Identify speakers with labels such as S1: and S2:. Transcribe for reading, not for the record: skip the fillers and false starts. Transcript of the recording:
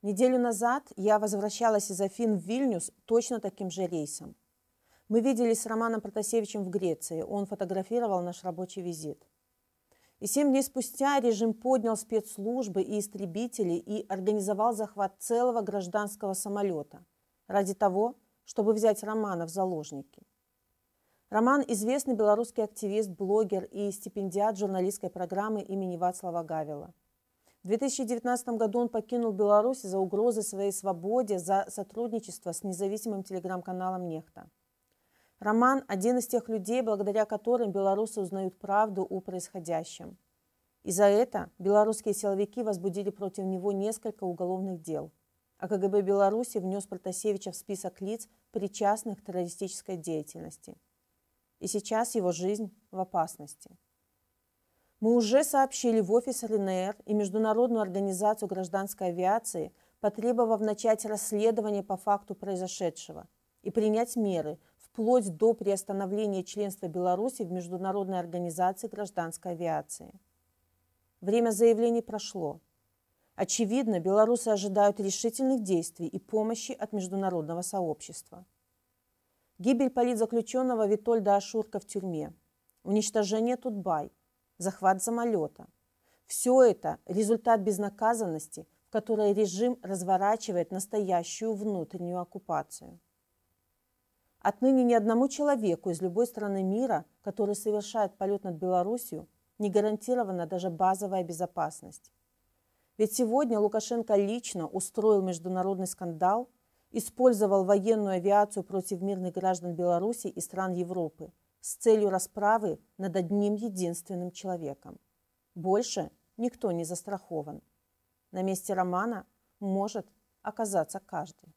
S1: Неделю назад я возвращалась из Афин в Вильнюс точно таким же рейсом. Мы виделись с Романом Протасевичем в Греции, он фотографировал наш рабочий визит. И 7 дней спустя режим поднял спецслужбы и истребители и организовал захват целого гражданского самолета ради того, чтобы взять Романа в заложники. Роман – известный белорусский активист, блогер и стипендиат журналистской программы имени Вацлава Гавела. В 2019 году он покинул Беларусь из-за угрозы своей свободе за сотрудничество с независимым телеграм-каналом «Нехта». Роман – один из тех людей, благодаря которым белорусы узнают правду о происходящем. И за это белорусские силовики возбудили против него несколько уголовных дел, а КГБ Беларуси внес Протасевича в список лиц, причастных к террористической деятельности. И сейчас его жизнь в опасности. Мы уже сообщили в офис РНР и Международную организацию гражданской авиации, потребовав начать расследование по факту произошедшего и принять меры, вплоть до приостановления членства Беларуси в Международной организации гражданской авиации. Время заявлений прошло. Очевидно, белорусы ожидают решительных действий и помощи от международного сообщества. Гибель политзаключенного Витольда Ашурка в тюрьме, уничтожение Тутбай, захват самолета – все это результат безнаказанности, в которой режим разворачивает настоящую внутреннюю оккупацию. Отныне ни одному человеку из любой страны мира, который совершает полет над Белоруссией, не гарантирована даже базовая безопасность. Ведь сегодня Лукашенко лично устроил международный скандал, использовал военную авиацию против мирных граждан Беларуси и стран Европы с целью расправы над одним единственным человеком. Больше никто не застрахован. На месте Романа может оказаться каждый.